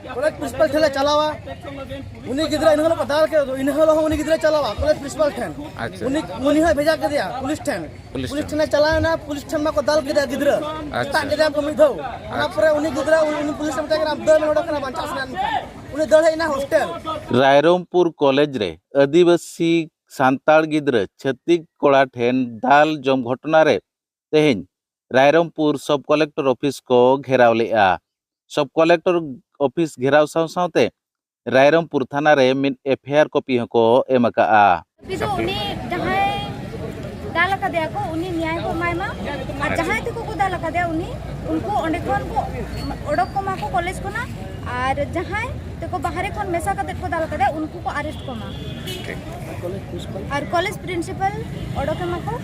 college principal ठेले चलावा उनी गिदरा इन को दाल के इन हलो उनी गिदरा चलावा कॉलेज प्रिंसिपल ठेन उनी है भेजा के दिया पुलिस ठेन चलाया ना पुलिस ठेन में को दाल के दिया गिदरा ता के दिया को मिधो ना पर उनी गिदरा उनी पुलिस में तक दर में ओडक ना बंचा सना उनी दर है ना हॉस्टल रायरंगपुर कॉलेज रे आदिवासी सांताड़ गिदरा छत्तीक कोड़ा ठेन दाल जम घटना रे तेहेन रायरंगपुर सब कलेक्टर ऑफिस को घेराव लेआ सब कलेक्टर ऑफिस घेराव सावते रायरंगपुर थाना रे मिन एफआईआर कॉपी को एमका उनी जहां दाल का दिया को उनी न्याय को मायमा और जहां तक को दाल का दिया उनी उनको ओंडे खन को ओडक को मा को कॉलेज को ना और जहां तक को बाहर खन मेसा का को दाल का दिया उनको को अरेस्ट को मा और कॉलेज प्रिंसिपल ओडक मा को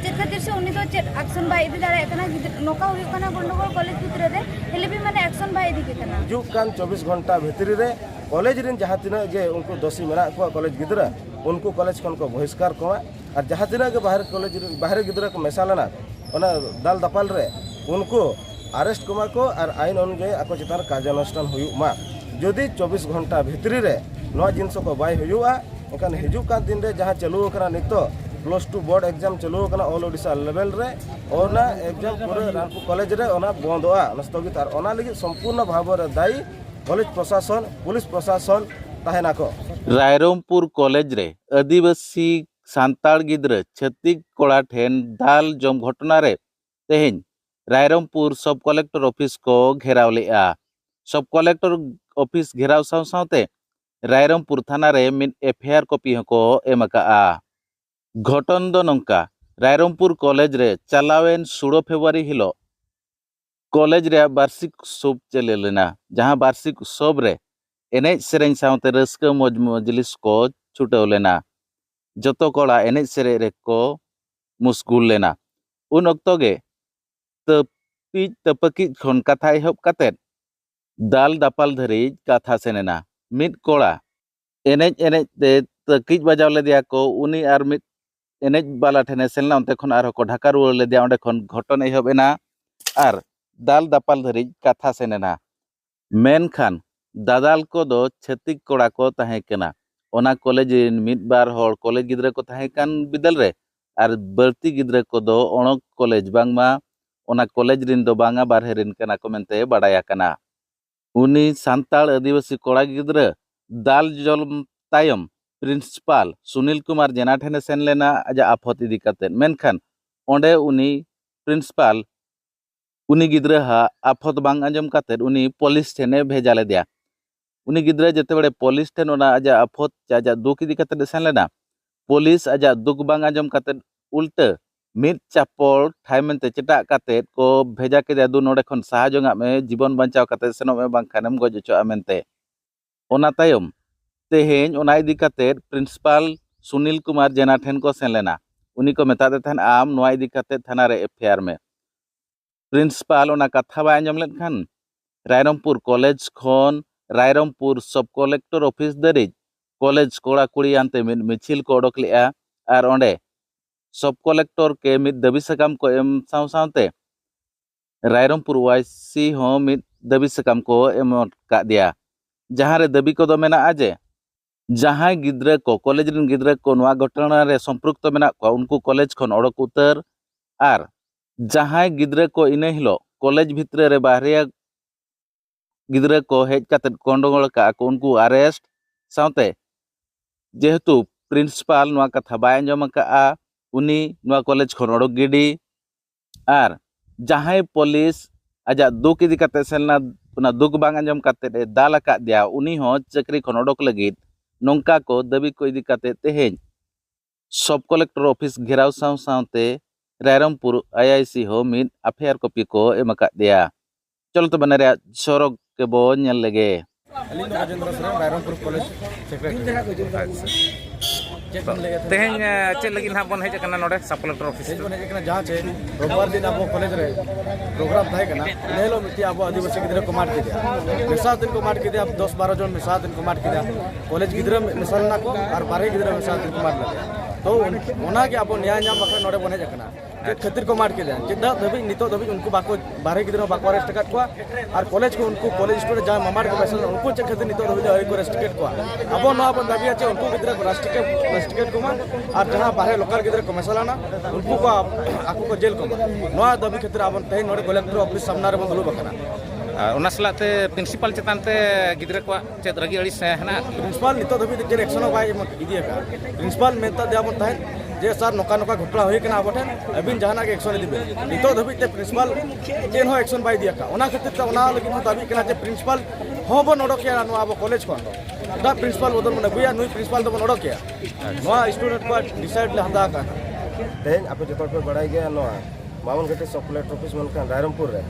चेक खातिर से उनी तो चेक एक्शन बाय इदी दाड़ा एकना नोका हुई कना गंडगोल कॉलेज भितर रे हेले भी माने एक्शन बाय इदी के कना जुग कान 24 घंटा भितर रे कॉलेज रिन जहां तिना जे उनको दोषी मेना को कॉलेज गिदरा उनको कॉलेज खन को बहिष्कार को और जहां तिना के बाहर गिदरा को मेसालना ओना दाल दपाल रे उनको अरेस्ट कोमा को और आईन अनुसार आको चितार कार्यानुष्ठान हुयुमा जदि 24 घंटा भितर रे नो जिनस को बाय हुयुआ एकान हिजु का दिन रे जहां चलु करा नितो +2 बोर्ड एग्जाम चलू कना ऑल ओडिशा लेवल रे और ना एग्जाम पूरे रामपुर कॉलेज रे ओना बंदोआ स्थगित और ओना लगी संपूर्ण भाव रे दायी कॉलेज प्रशासन पुलिस प्रशासन ताहेना को रायरंगपुर कॉलेज रे आदिवासी सांताड़ गिदरा छत्तीक कोड़ा ठेन दाल जम घटना रे तेहेन रायरंगपुर सब कलेक्टर ऑफिस को घेराव लेआ सब कलेक्टर ऑफिस घेराव सावते रायरंगपुर थाना रे मिन एफआईआर कॉपी को एमका घटन दो नंका रायरंगपुर कॉलेज रे चलावेन 16 फेब्रुआरी हिलो कॉलेज रे वार्षिक उत्सव चले लेना जहां वार्षिक उत्सव रे एने सेरें सावते रस्का मौज मजलिस को छुटाव लेना जतो कोड़ा एने सेरे रे को मुस्कुल लेना उन अक्तो गे तपकी खन कथा एहब काते दाल दापाल धरी कथा सेनेना मिद कोड़ा एने ते तकिज बजाव ले दिया को उनी आर मिद एनेज बाला ठेने सेलना उनते खन आर को ढाका रुआर ले दिया उंडे खन घटन एहब एना आर दाल दापाल धरी कथा सेनेना मेनखान दादाल को दो छत्तीक कोड़ा को ताहे केना ओना कॉलेज मिद बार होड़ कॉलेज गिदरा को ताहे कान बिदल रे आर बर्ती गिदरा को दो ओणक कॉलेज बांगमा ओना कॉलेज रिन दो बांगा बारहे रिन केना को मेनते बाडाया काना उनी सांताड़ आदिवासी कोड़ा गिदरा दाल जल तायम प्रिंसिपल सुनील कुमार जेना ठेने सेन लेना आजा आफत इदी काते मेनखान ओंडे उनी प्रिंसिपल उनी गिदरा हा आफत बांग आंजम काते उनी पुलिस ठेने भेजा ले दिया उनी गिदरा जते बड़े पुलिस ठेन ओना आजा आफत आजा दुख इदी काते सेन लेना पुलिस आजा दुख बांग आंजम काते उल्टा मिद चापल ठाइमेंते चेटा काते को भेजा के दु नोडे खन साहाजोंगा में जीवन बंचाव काते सेनो में बांग खानेम गजचो आमेनते ओना तायम तेहेन ओना इदी काते प्रिंसिपल सुनील कुमार जेना ठेन को सेन लेना उनी को मेतादे थन आम नोआ इदी काते थाना रे एफआईआर में प्रिंसिपल ओना कथा बा आंजम लेन खान रायरंगपुर कॉलेज खन रायरंगपुर सब कलेक्टर ऑफिस दरिज कॉलेज कोड़ा कुड़ी आनते मिছিল को ओडक लेआ आर ओंडे सब कलेक्टर के मिद दाबी सकाम को एम सावते रायरंगपुर वाईसी हो मिद दाबी सकाम को एम का दिया जहां रे दाबी को दो मेना आजे जहां गिद्रा को कॉलेज रिन गिद्रा को नवा घटना रे संपृक्त मेना को उनको कॉलेज खन ओडक उतर आर जहां गिद्रा को इने हिलो कॉलेज भितर रे बाहरिया गिद्रा को हेज काते गंडगोल का को उनको अरेस्ट सावते जेहेतु प्रिंसिपल नवा कथा बाय अंजम का उनी नवा कॉलेज खन ओडक गिडी आर जहां पुलिस आजा दुख इदी काते सेलना उना दुख बांग अंजम काते दाल का दिया उनी हो चक्री खन ओडक लगित नौका को दाबी को इदी काते तेहेन सब कलेक्टर ऑफिस घेराव सावते रायरंगपुर आईआईसी हो मिद एफआईआर कॉपी को एमका दिया चलो तो बने रे सड़क के बो नेल लेगे रायरंगपुर कॉलेज तेहेन चेक लगी ना बन हेज नोडे सब कलेक्टर ऑफिस बन हेज जहाँ चे रविवार दिन अब कॉलेज रे प्रोग्राम थाहे कना नेलो मिति अब आदिवासी गिदरा को मार के दिया मिसा दिन को मार के दिया 10-12 जन मिसा दिन को मार के दिया कॉलेज गिदरा मिसालना को और बारे गिदरा मिसा दिन को मार लगे तो ओना के अब न्याय नाम बखरा नोडे बन हेज कना खातिर को मार के चेदा धाबी नितो धाबी उनको बाको बारह गिद्रा बाको अरेस्ट कर को और कॉलेज को उनको कॉलेज स्टूडेंट जहां मामार को पैसा उनको चेक खातिर नितो धाबी आई को अरेस्ट कर को अब नो अपन दाबी আছে उनको गिद्रा को राष्ट्रीय को मा और जहां बाहर लोकल गिद्रा को मसालाना उनको को आको को जेल को नो दाबी खातिर अपन तहे नोडे कलेक्टर ऑफिस सामने रे बंदलु बकना ᱚᱱᱟ ᱥᱟᱞᱟᱜ ᱛᱮ ᱯᱨᱤᱱᱥᱤᱯᱟᱞ ᱪᱮᱛᱟᱱ ᱛᱮ ᱜᱤᱫᱽᱨᱟᱹ ᱠᱚᱣᱟᱜ ᱪᱮᱫ ᱨᱟᱹᱜᱤ ᱟᱹᱲᱤᱥ ᱦᱮᱱᱟᱜ प्रिंसिपल नितो धाबी जे एक्शन बाय इदी का प्रिंसिपल मेता दे अपन तहे जे सर नोका नोका घटना होई कना आबठन अबिन जहाना के एक्शन दिबे नितो धाबी ते प्रिंसिपल चेन हो एक्शन बाय दिया का ओना खातिर ते ओना लगी दाबी कना जे प्रिंसिपल हो बो नोडकिया नो अब कॉलेज को दा प्रिंसिपल बदल मन गुया नुई प्रिंसिपल तो नोडकिया नो स्टूडेंट को डिसाइड ले हदा का तेज आप जो पे बड़ाई गया नो मामन गटे सब कलेक्टर ऑफिस मन का रायरमपुर रे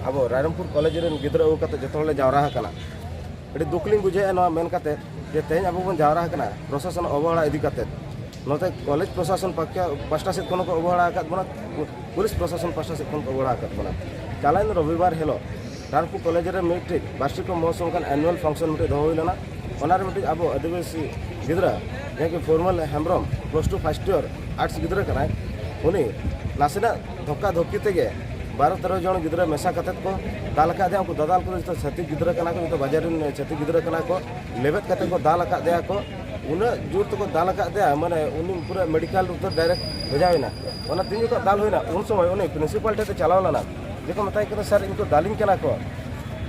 अब रायरमपुर कॉलेज रे गिद्रा उ कते जतो ले जावरा कना एडी दुखलिंग बुझे नो मेन कते जे तेज अब बन जावरा कना प्रशासन अवहेला इदी कते नोते कॉलेज प्रशासन पास्टा से कोनो को अवहेला का बना पुलिस प्रशासन पास्टा से कोनो को अवहेला का बना चालान रविवार हेलो रायरमपुर कॉलेज रे मैट्रिक वार्षिक महोत्सव का एनुअल फंक्शन मिटे दो होइलना ओनार मिटे अब आदिवासी गिद्रा याके फॉर्मल हेम्ब्रम +2 फर्स्ट ईयर आर्ट्स गिद्रा कना उनी नासेना धक्का धक्की तेगे 12-13 जन गिद्रा मेसा कतेत को दाल का दे उनको दादाल को तो छत्तीस गिद्रा कना को तो बाजार में छत्तीस गिद्रा कना को लेबेत कते को दाल का दे को उना जोर तो को दाल का दे माने उनी पूरा मेडिकल उतर डायरेक्ट भेजाइना ओना तीन को दाल होइना उन समय उनी प्रिंसिपल टे चलावलाना देखो मताई कना सर इनको दालिंग कना को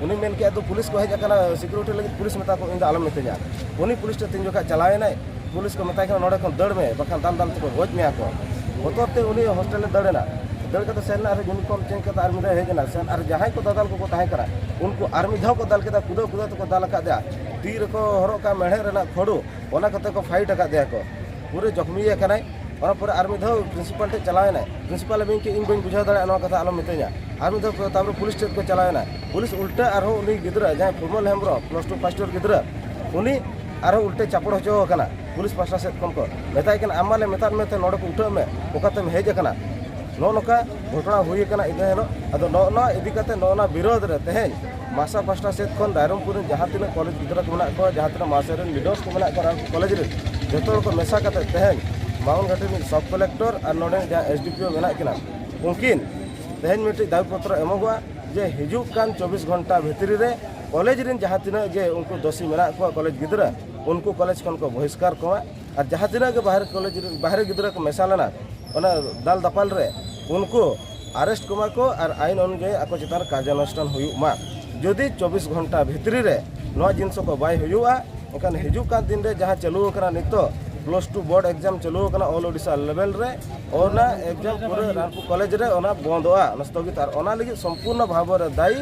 उनी मेन के तो पुलिस को हेज कना सिक्योरिटी लगी पुलिस मता को इन आलम मितेजा उनी पुलिस टे तीन जोका चलावेना पुलिस को मताई कना नोडे को दड़ में बखान दाल दाल तो गोज में को होतोते उनी हॉस्टल में दड़ेना दड़ के सेन और यूनिफॉर्म चेंज के आर्मी रे हेजना सेन और जहां को दादाल को ताहे करा उनको आर्मी धाव को दाल के कुदो कुदो तो को दाल का दे तीर को हरो का मेढ़े रेना खोडू ओना कते को फाइट का दे को पूरे जख्मी है कनाय और पूरे आर्मी धाव प्रिंसिपल टे चलावेना प्रिंसिपल में के इन बन बुझा दाड़ा नो कथा आलो मितेजा आर्मी धाव तापर पुलिस टे को चलावेना पुलिस उल्टा आरो उनी गिद्रा जहां फॉर्मल हेम्ब्रो +2 फर्स्ट ईयर गिद्रा उनी आरो उल्टे चापड़ हो कना पुलिस पास्टा से कोन को मेताय कन आमाले मेतार में ते नोड को उठा में ओकाते में हेज कना नो नोका घटना हुई कना इदे हेलो अदो नो नो इदी कते नो ना विरोध रे तेहेन मासा पास्टा से कोन रायरमपुर जहां तिना कॉलेज गिद्रा को मना को जहां तिना मासा रे लीडर्स को मना को कॉलेज रे जतो को मेसा कते तेहेन माउन घाटी में सब कलेक्टर और नोडे जहां एसडीपीओ मेना किना उनकिन तेहेन मिटी दाबी पत्र एमोगवा जे हिजु कान 24 घंटा भितरी रे कॉलेज रे जहां तिना जे उनको दोषी मेना को कॉलेज गिद्रा उनको कॉलेज को बहिष्कार कोमा और जहां तिना के बाहर कॉलेज बाहर गिद्रा को मेसालाना ओना दाल दपाल रे उनको अरेस्ट कोमा को और आईन अनुयायी आको चितार कार्यानुष्ठान हुयुमा जदि 24 घंटा भितरी रे नवा जिनस को बाय हुयुआ एखान हिजु का दिन रे जहां चालू करा नितो +2 बोर्ड एग्जाम चालू कना ऑल ओडिशा लेवल रे ओना एग्जाम पूरे रायरमपुर कॉलेज रे ओना बंदोआ स्थगित और ओना लगी संपूर्ण भाव रे दायी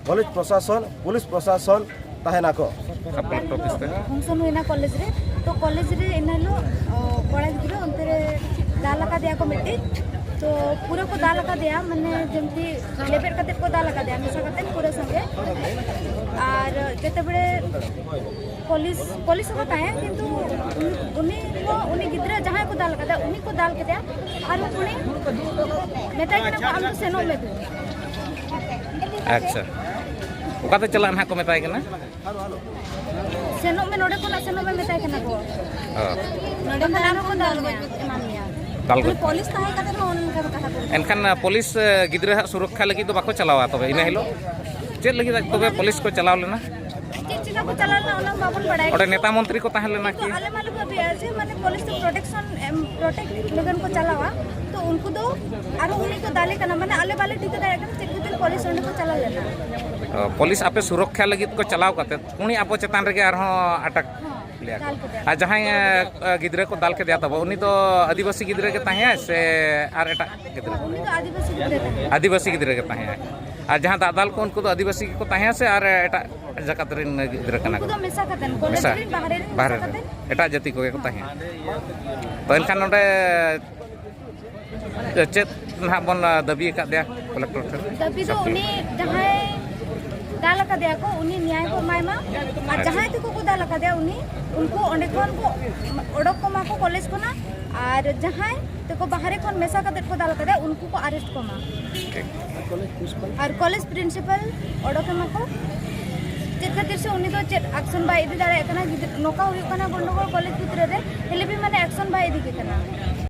कॉलेज प्रशासन पुलिस प्रशासन ताहेना को फंक्शन हुई ना कॉलेज रे तो कॉलेज रे इनालो कॉलेज गिरो अंतरे दाल का दिया कमिटी तो पूरा को दाल का दिया माने जेमती लेबर कते को दाल का दिया मिसा कते पूरा संगे और केते बड़े पुलिस पुलिस को ताहे किंतु उनी गिद्रा जहां को दाल का दिया उनी को दाल के दिया और उनी मेता के हम सेनो में अच्छा ओकाते चला ना को मेताय कना सेनो में नोडे को ना सेनो में मेता के ना को नोडे में नाम को दाल में मानिया पुलिस ताहे कते उन कथा को एनखान पुलिस गिद्रा सुरक्षा लगी तो बाको चलावा तबे इना हेलो चेद लगी तबे पुलिस को चलाव लेना चिचिना को चलाना ओना बाबन बड़ाई ओडे नेता मंत्री को ताहे लेना की आले मालूम अभी ऐसे माने पुलिस तो प्रोटेक्ट लगन को चलावा तो उनको दो और उन्हीं को दाले करना माने आले वाले ठीक है चिकित पुलिस उन्हीं को चला लेना पुलिस आपे सुरक्षा लगी को चलाव करते उनी आपो चेतान रे आरो अटक आ जहां गिद्रा को दाल के दिया तब उनी तो आदिवासी गिद्रा के ताहे से आर एटा गिद्रा उन्हीं तो आदिवासी गिद्रा के ताहे और जहां दादाल को उनको तो आदिवासी को ताहे से आर एटा जगत रे गिद्रा कना उनको मिसा कतन कॉलेज रे बाहर एटा जाति को ताहे तो एनखान नोडे चेत ना बन दाबी का दिया कलेक्टर दाबी तो उनी जहां दाल का दिया को उनी न्याय को मायमा और जहां तक को दाल का दिया उनी उनको ओंडे कोन को ओडक को मा को कॉलेज को ना और जहां तक बाहर कोन मेसा का को दाल का दिया उनको को अरेस्ट को मा और कॉलेज प्रिंसिपल ओडक मा को चेत खातिर से उनी तो चेत एक्शन बाय इदी दाड़ा कना नोका हुई कना गंडगोल कॉलेज भितर रे हेले भी माने एक्शन बाय इदी के कना